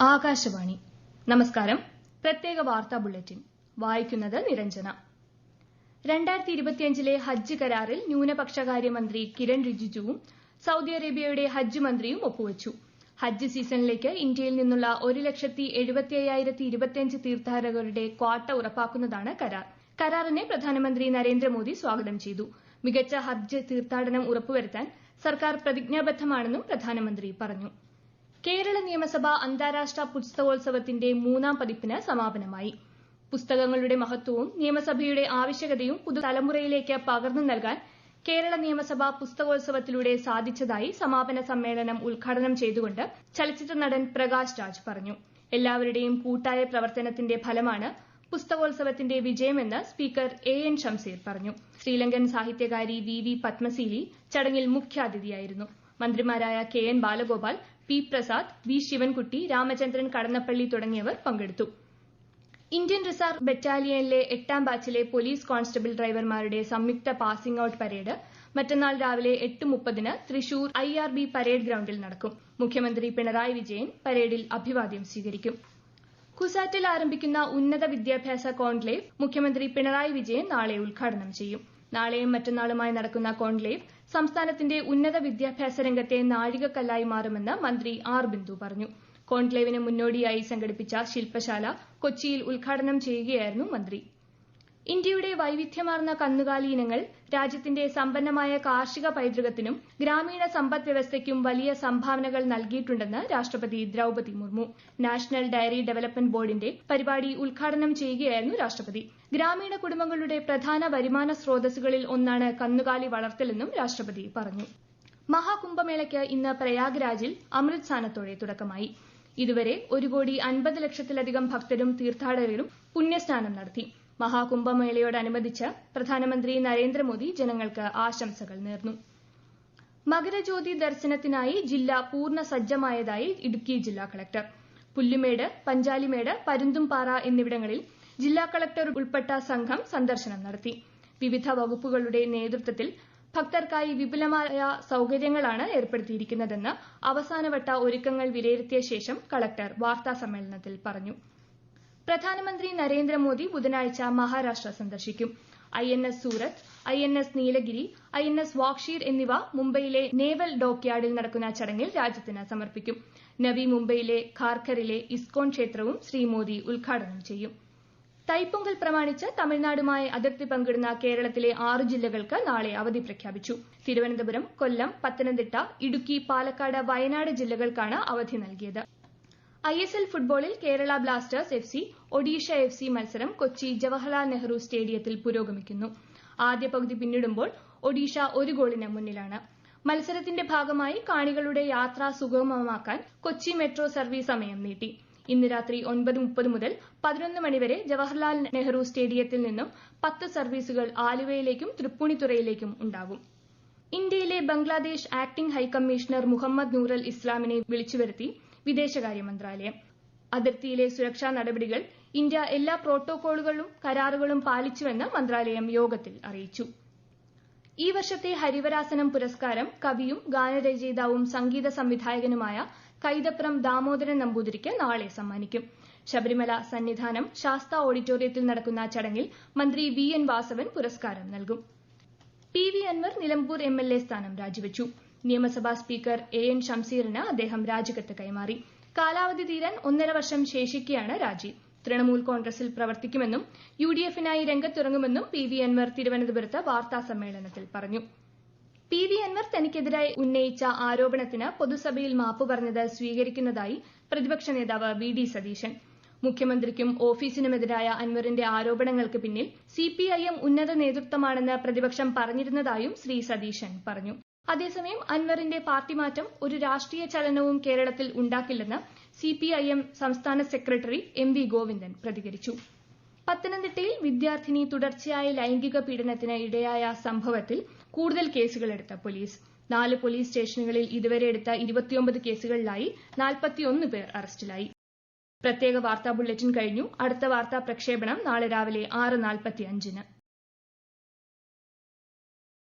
ആകാശവാണി നമസ്കാരം. പ്രത്യേക വാർത്താ ബുള്ളറ്റിൻ വായിക്കുന്നത് നിരഞ്ജന. 2025 ഹജ്ജ് കരാറിൽ ന്യൂനപക്ഷകാര്യമന്ത്രി കിരൺ റിജിജുവും സൌദി അറേബ്യയുടെ ഹജ്ജ് മന്ത്രിയും ഒപ്പുവച്ചു. ഹജ്ജ് സീസണിലേക്ക് ഇന്ത്യയിൽ നിന്നുള്ള 1,75,025 തീർത്ഥാടകരുടെ ക്വാട്ട ഉറപ്പാക്കുന്നതാണ് കരാർ. കരാറിനെ പ്രധാനമന്ത്രി നരേന്ദ്രമോദി സ്വാഗതം ചെയ്തു. മികച്ച ഹജ്ജ് തീർത്ഥാടനം ഉറപ്പുവരുത്താൻ സർക്കാർ പ്രതിജ്ഞാബദ്ധമാണെന്നും പ്രധാനമന്ത്രി പറഞ്ഞു. കേരള നിയമസഭ അന്താരാഷ്ട്ര പുസ്തകോത്സവത്തിന്റെ 3ാം പതിപ്പിന് സമാപനമായി. പുസ്തകങ്ങളുടെ മഹത്വവും നിയമസഭയുടെ ആവശ്യകതയും പുതുതലമുറയിലേക്ക് പകർന്നു നൽകാൻ കേരള നിയമസഭ പുസ്തകോത്സവത്തിലൂടെ സാധിച്ചതായി സമാപന സമ്മേളനം ഉദ്ഘാടനം ചെയ്തുകൊണ്ട് ചലച്ചിത്ര നടൻ പ്രകാശ് രാജ് പറഞ്ഞു. എല്ലാവരുടെയും കൂട്ടായ പ്രവർത്തനത്തിന്റെ ഫലമാണ് പുസ്തകോത്സവത്തിന്റെ വിജയമെന്ന് സ്പീക്കർ AN ഷംസീർ പറഞ്ഞു. ശ്രീലങ്കൻ സാഹിത്യകാരി VV പത്മസീലി ചടങ്ങിൽ മുഖ്യാതിഥിയായിരുന്നു. മന്ത്രിമാരായ KN Balagopal, P Prasad, V Sivankutty, Ramachandran Kadannappally തുടങ്ങിയവർ പങ്കെടുത്തു. ഇന്ത്യൻ റിസർവ് ബറ്റാലിയനിലെ 8ാം ബാച്ചിലെ പോലീസ് കോൺസ്റ്റബിൾ ഡ്രൈവർമാരുടെ സംയുക്ത പാസിംഗ് ഔട്ട് പരേഡ് മറ്റന്നാൾ രാവിലെ 8:30 തൃശൂർ IRB പരേഡ് ഗ്രൌണ്ടിൽ നടക്കും. മുഖ്യമന്ത്രി പിണറായി വിജയൻ പരേഡിൽ അഭിവാദ്യം സ്വീകരിക്കും. കുസാറ്റിൽ ആരംഭിക്കുന്ന ഉന്നത വിദ്യാഭ്യാസ കോൺക്ലേവ് മുഖ്യമന്ത്രി പിണറായി വിജയൻ നാളെ ഉദ്ഘാടനം ചെയ്യും. നാളെയും മറ്റന്നാളുമായി നടക്കുന്ന കോൺക്ലേവ് സംസ്ഥാനത്തിന്റെ ഉന്നത വിദ്യാഭ്യാസ രംഗത്തെ നാഴികക്കല്ലായി മാറുമെന്ന് മന്ത്രി R ബിന്ദു പറഞ്ഞു. കോൺക്ലേവിന് മുന്നോടിയായി സംഘടിപ്പിച്ച ശില്പശാല കൊച്ചിയിൽ ഉദ്ഘാടനം ചെയ്യുകയായിരുന്നു മന്ത്രി. ഇന്ത്യയുടെ വൈവിധ്യമാർന്ന കന്നുകാലി ഇനങ്ങൾ രാജ്യത്തിന്റെ സമ്പന്നമായ കാർഷിക പൈതൃകത്തിനും ഗ്രാമീണ സമ്പദ് വ്യവസ്ഥയ്ക്കും വലിയ സംഭാവനകൾ നൽകിയിട്ടുണ്ടെന്ന് രാഷ്ട്രപതി Droupadi Murmu. National dairy development ബോർഡിന്റെ പരിപാടി ഉദ്ഘാടനം ചെയ്യുകയായിരുന്നു രാഷ്ട്രപതി. ഗ്രാമീണ കുടുംബങ്ങളുടെ പ്രധാന വരുമാന സ്രോതസ്സുകളിൽ ഒന്നാണ് കന്നുകാലി വളർത്തലെന്നും രാഷ്ട്രപതി പറഞ്ഞു. മഹാകുംഭമേളയ്ക്ക് ഇന്ന് പ്രയാഗ്രാജിൽ അമൃത്സാനത്തോടെ തുടക്കമായി. ഇതുവരെ 1,50,00,000-ലധികം ഭക്തരും തീർത്ഥാടകരും പുണ്യസ്നാനം നടത്തി. മഹാകുംഭമേളയോടനുബന്ധിച്ച് പ്രധാനമന്ത്രി നരേന്ദ്രമോദി ജനങ്ങൾക്ക് ആശംസകൾ നേർന്നു. മകരജ്യോതി ദർശനത്തിനായി ജില്ല പൂർണ്ണ സജ്ജമായതായി ഇടുക്കി ജില്ലാ കളക്ടർ. പുല്ലുമേട്, പഞ്ചാലിമേട്, പരുന്തുംപാറ എന്നിവിടങ്ങളിൽ ജില്ലാ കളക്ടർ ഉൾപ്പെട്ട സംഘം സന്ദർശനം നടത്തി. വിവിധ വകുപ്പുകളുടെ നേതൃത്വത്തിൽ ഭക്തർക്കായി വിപുലമായ സൌകര്യങ്ങളാണ് ഏർപ്പെടുത്തിയിരിക്കുന്നതെന്ന് അവസാനവട്ട ഒരുക്കങ്ങൾ വിലയിരുത്തിയ ശേഷം കളക്ടർ വാർത്താസമ്മേളനത്തിൽ പറഞ്ഞു. പ്രധാനമന്ത്രി നരേന്ദ്രമോദി ബുധനാഴ്ച മഹാരാഷ്ട്ര സന്ദർശിക്കും. INS സൂറത്ത്, INS നീലഗിരി, INS വാക്ഷീർ എന്നിവ മുംബൈയിലെ നേവൽ ഡോക്യാർഡിൽ നടക്കുന്ന ചടങ്ങിൽ രാജ്യത്തിന് സമർപ്പിക്കും. നവി മുംബൈയിലെ ഖാർഖറിലെ ഇസ്കോൺ ക്ഷേത്രവും ശ്രീ മോദി ഉദ്ഘാടനം ചെയ്യും. തൈപ്പൊങ്കൽ പ്രമാണിച്ച് തമിഴ്നാടുമായി അതിർത്തി പങ്കിടുന്ന കേരളത്തിലെ 6 ജില്ലകൾക്ക് നാളെ അവധി പ്രഖ്യാപിച്ചു. തിരുവനന്തപുരം, കൊല്ലം, പത്തനംതിട്ട, ഇടുക്കി, പാലക്കാട്, വയനാട് ജില്ലകൾക്കാണ് അവധി നൽകിയത്. ISL ഫുട്ബോളിൽ Kerala Blasters FC Odisha FC മത്സരം കൊച്ചി ജവഹർലാൽ നെഹ്റു സ്റ്റേഡിയത്തിൽ പുരോഗമിക്കുന്നു. ആദ്യ പകുതി പിന്നിടുമ്പോൾ ഒഡീഷ 1 ഗോളിന് മുന്നിലാണ്. മത്സരത്തിന്റെ ഭാഗമായി കാണികളുടെ യാത്ര സുഗമമാക്കാൻ കൊച്ചി മെട്രോ സർവീസ് സമയം നീട്ടി. ഇന്ന് രാത്രി 9:30 മുതൽ 11 മണിവരെ ജവഹർലാൽ നെഹ്റു സ്റ്റേഡിയത്തിൽ നിന്നും 10 സർവീസുകൾ ആലുവയിലേക്കും തൃപ്പൂണിത്തുറയിലേക്കും ഉണ്ടാകും. ഇന്ത്യയിലെ ബംഗ്ലാദേശ് ആക്ടിംഗ് ഹൈക്കമ്മീഷണർ മുഹമ്മദ് നൂറൽ ഇസ്ലാമിനെ വിളിച്ചുവരുത്തി വിദേശകാര്യ മന്ത്രാലയം. അതിർത്തിയിലെ സുരക്ഷാ നടപടികൾ ഇന്ത്യ എല്ലാ പ്രോട്ടോകോളുകളും കരാറുകളും പാലിച്ചുവെന്ന് മന്ത്രാലയം യോഗത്തിൽ അറിയിച്ചു. ഈ വർഷത്തെ ഹരിവരാസനം പുരസ്കാരം കവിയും ഗാനരചയിതാവും സംഗീത സംവിധായകനുമായ കൈതപ്രം ദാമോദരൻ നമ്പൂതിരിക്ക് നാളെ സമ്മാനിക്കും. ശബരിമല സന്നിധാനം ശാസ്ത ഓഡിറ്റോറിയത്തിൽ നടക്കുന്ന ചടങ്ങിൽ മന്ത്രി VN വാസവൻ പുരസ്കാരം നൽകും. PV അൻവർ നിലമ്പൂർ MLA സ്ഥാനം രാജിവെച്ചു. നിയമസഭാ സ്പീക്കർ AN ഷംസീറിന് അദ്ദേഹം രാജിക്കത്ത് കൈമാറി. കാലാവധി തീരാൻ 1.5 വർഷം ശേഷിക്കെയാണ് രാജി. തൃണമൂൽ കോൺഗ്രസിൽ പ്രവർത്തിക്കുമെന്നും UDF-നായി രംഗത്തിറങ്ങുമെന്നും PV അൻവർ തിരുവനന്തപുരത്ത് വാർത്താസമ്മേളനത്തിൽ പറഞ്ഞു. PV അൻവർ തനിക്കെതിരായി ഉന്നയിച്ച ആരോപണത്തിന് പൊതുസഭയിൽ മാപ്പ് പറഞ്ഞത് സ്വീകരിക്കുന്നതായി പ്രതിപക്ഷ നേതാവ് VD സതീശൻ. മുഖ്യമന്ത്രിക്കും ഓഫീസിനുമെതിരായ അൻവറിന്റെ ആരോപണങ്ങൾക്ക് പിന്നിൽ CPIM ഉന്നത നേതൃത്വമാണെന്ന് പ്രതിപക്ഷം പറഞ്ഞിരുന്നതായും ശ്രീ സതീശൻ പറഞ്ഞു. അതേസമയം അൻവറിന്റെ പാർട്ടി മാറ്റം ഒരു രാഷ്ട്രീയ ചലനവും കേരളത്തിൽ ഉണ്ടാക്കില്ലെന്ന് CPIM സംസ്ഥാന സെക്രട്ടറി MV ഗോവിന്ദൻ പ്രതികരിച്ചു. പത്തനംതിട്ടയിൽ വിദ്യാർത്ഥിനി തുടർച്ചയായ ലൈംഗിക പീഡനത്തിന് ഇടയായ സംഭവത്തിൽ കൂടുതൽ കേസുകളെടുത്ത പോലീസ്. 4 പോലീസ് സ്റ്റേഷനുകളിൽ ഇതുവരെ എടുത്ത 29 കേസുകളിലായി 41 പേർ അറസ്റ്റിലായി. പ്രത്യേക വാർത്താ ബുള്ളറ്റിൻ കഴിഞ്ഞു. അടുത്ത വാർത്താ പ്രക്ഷേപണം നാളെ രാവിലെ 6:45-ന്.